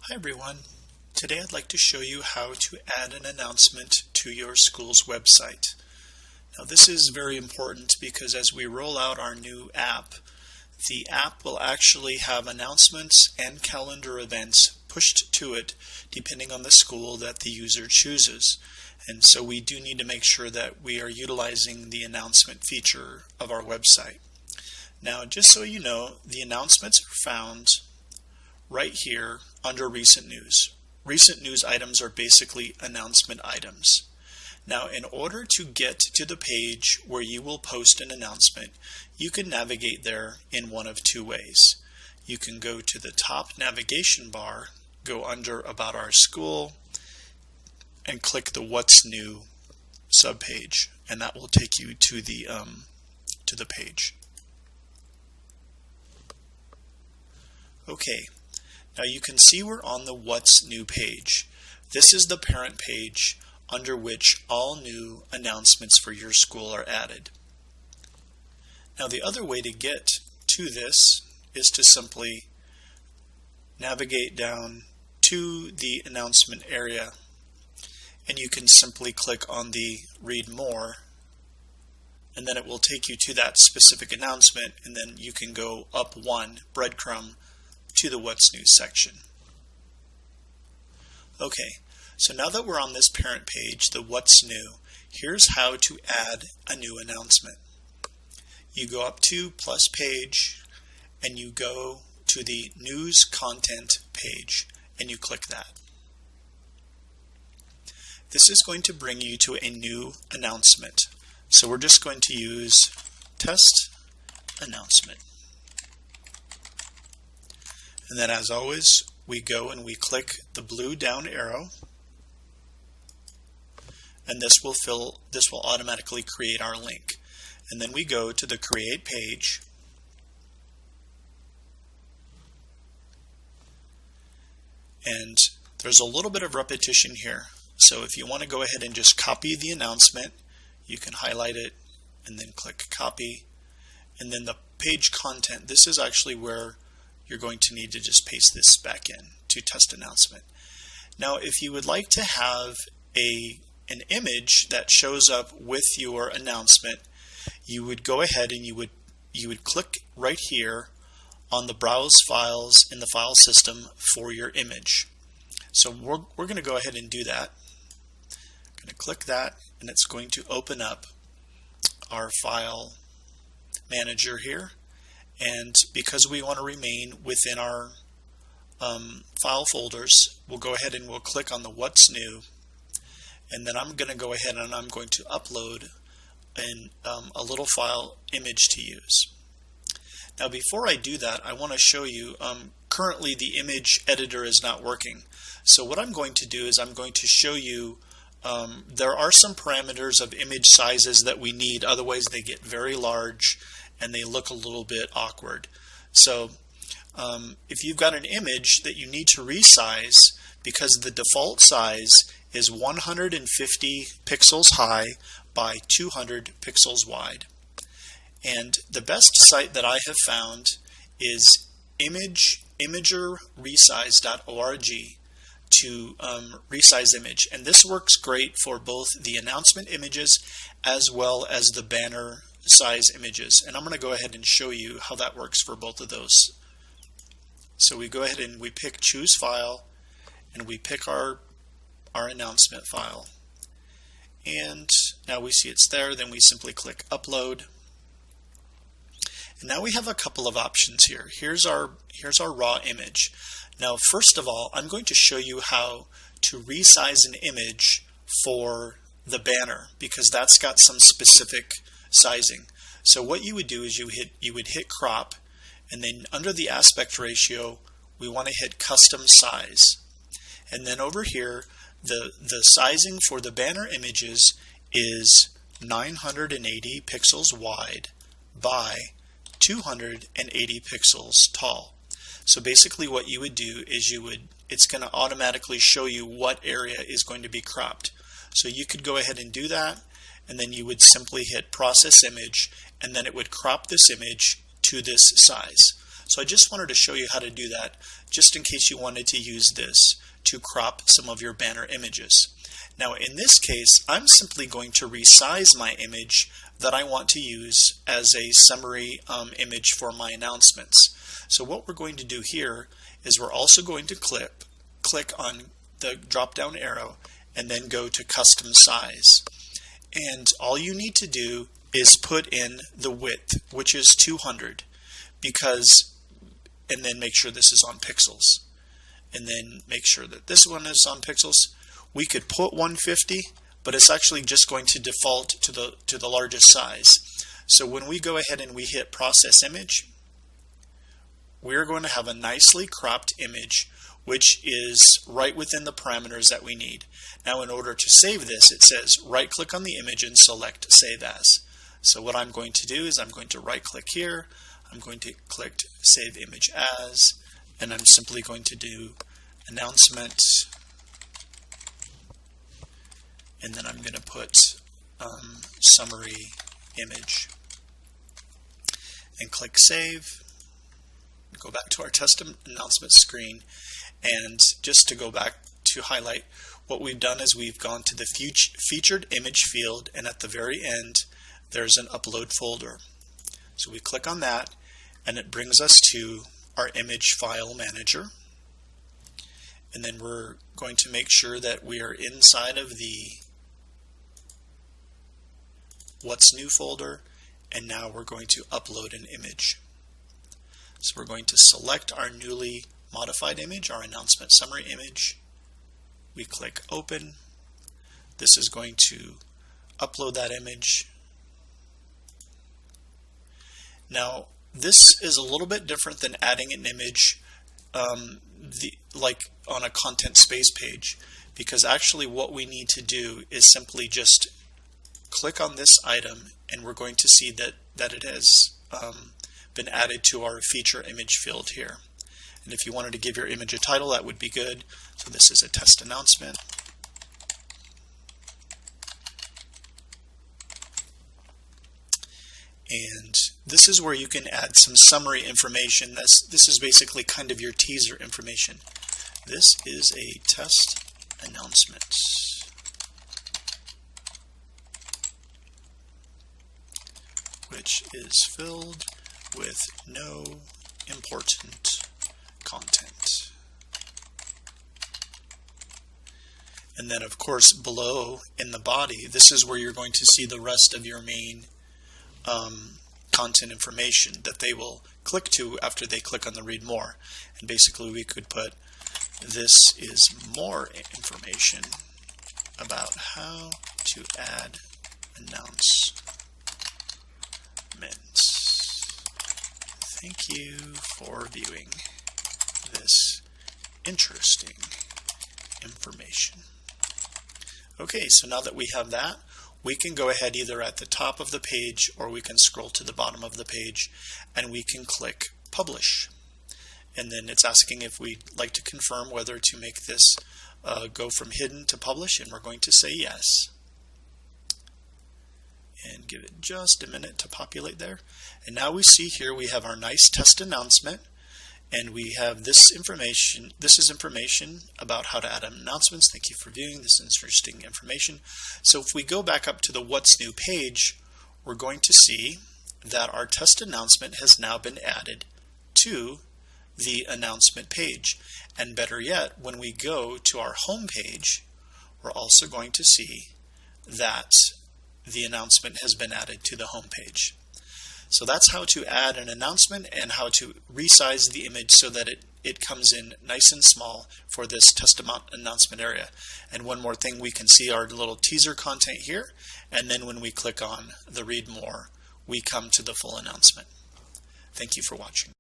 Hi everyone. Today I'd like to show you how to add an announcement to your school's website. Now this is very important because as we roll out our new app, the app will actually have announcements and calendar events pushed to it depending on the school that the user chooses. And so we do need to make sure that we are utilizing the announcement feature of our website. Now just so you know, the announcements are found right here under recent news. Recent news items are basically announcement items. Now in order to get to the page where you will post an announcement, you can navigate there in one of two ways. You can go to the top navigation bar, go under About Our School, and click the What's New subpage, and that will take you to the page. Okay. Now you can see we're on the What's New page. This is the parent page under which all new announcements for your school are added. Now the other way to get to this is to simply navigate down to the announcement area, and you can simply click on the Read More, and then it will take you to that specific announcement, and then you can go up one breadcrumb to the What's New section. Okay, so now that we're on this parent page, the What's New, here's how to add a new announcement. You go up to Plus Page and you go to the News Content page and you click that. This is going to bring you to a new announcement. So we're just going to use Test Announcement. And then as always, we go and we click the blue down arrow, and this will automatically create our link. And then we go to the Create page, and there's a little bit of repetition here. So if you want to go ahead and just copy the announcement, you can highlight it and then click Copy. And then the page content, this is actually where you're going to need to just paste this back in to Test Announcement. Now if you would like to have an image that shows up with your announcement, you would go ahead and you would click right here on the Browse Files in the file system for your image. So we're going to go ahead and do that. I'm going to click that, and it's going to open up our file manager here. And because we want to remain within our file folders, we'll go ahead and we'll click on the What's New, and then I'm going to go ahead and I'm going to upload a little file image to use. Now before I do that, I want to show you, currently the image editor is not working. So what I'm going to do is I'm going to show you there are some parameters of image sizes that we need, otherwise they get very large and they look a little bit awkward. So if you've got an image that you need to resize, because the default size is 150 pixels high by 200 pixels wide. And the best site that I have found is imagerresize.org to resize image. And this works great for both the announcement images as well as the banner size images, and I'm going to go ahead and show you how that works for both of those. So we go ahead and we pick Choose File, and we pick our announcement file, and now we see it's there. Then we simply click Upload, and now we have a couple of options here. Here's our raw image. Now first of all, I'm going to show you how to resize an image for the banner, because that's got some specific sizing. So what you would do is you would hit Crop, and then under the aspect ratio we want to hit Custom Size, and then over here the sizing for the banner images is 980 pixels wide by 280 pixels tall. So basically what you would do is it's going to automatically show you what area is going to be cropped. So you could go ahead and do that, and then you would simply hit Process Image, and then it would crop this image to this size. So I just wanted to show you how to do that, just in case you wanted to use this to crop some of your banner images. Now in this case, I'm simply going to resize my image that I want to use as a summary image for my announcements. So what we're going to do here is we're also going to click on the drop-down arrow and then go to custom size. And all you need to do is put in the width, which is 200, and then make sure this is on pixels. And then make sure that this one is on pixels. We could put 150, but it's actually just going to default to the largest size. So when we go ahead and we hit process image, we're going to have a nicely cropped image, which is right within the parameters that we need. Now in order to save this, it says right click on the image and select save as. So what I'm going to do is I'm going to right click here, I'm going to click save image as, and I'm simply going to do announcement, and then I'm going to put summary image and click save. Go back to our test announcement screen, and just to go back to highlight, what we've done is we've gone to the featured image field, and at the very end there's an upload folder. So we click on that and it brings us to our image file manager, and then we're going to make sure that we are inside of the what's new folder, and now we're going to upload an image. So we're going to select our newly modified image, our announcement summary image. We click open. This is going to upload that image. Now this is a little bit different than adding an image like on a content space page, because actually what we need to do is simply just click on this item, and we're going to see that it has been added to our feature image field here. And if you wanted to give your image a title, that would be good. So this is a test announcement. And this is where you can add some summary information. This is basically kind of your teaser information. This is a test announcement. Which is filled with no important content. And then of course below in the body, this is where you're going to see the rest of your main content information that they will click to after they click on the read more. And basically we could put, this is more information about how to add announcements. Thank you for viewing this interesting information. Okay, so now that we have that, we can go ahead either at the top of the page, or we can scroll to the bottom of the page and we can click publish. And then it's asking if we'd like to confirm whether to make this go from hidden to publish, and we're going to say yes. And give it just a minute to populate there. And now we see here we have our nice test announcement, and we have this information. This is information about how to add announcements. Thank you for viewing this interesting information. So if we go back up to the What's New page, we're going to see that our test announcement has now been added to the announcement page. And better yet, when we go to our home page, we're also going to see that the announcement has been added to the home page. So that's how to add an announcement and how to resize the image so that it comes in nice and small for this test announcement area. And one more thing, we can see our little teaser content here, and then when we click on the read more, we come to the full announcement. Thank you for watching.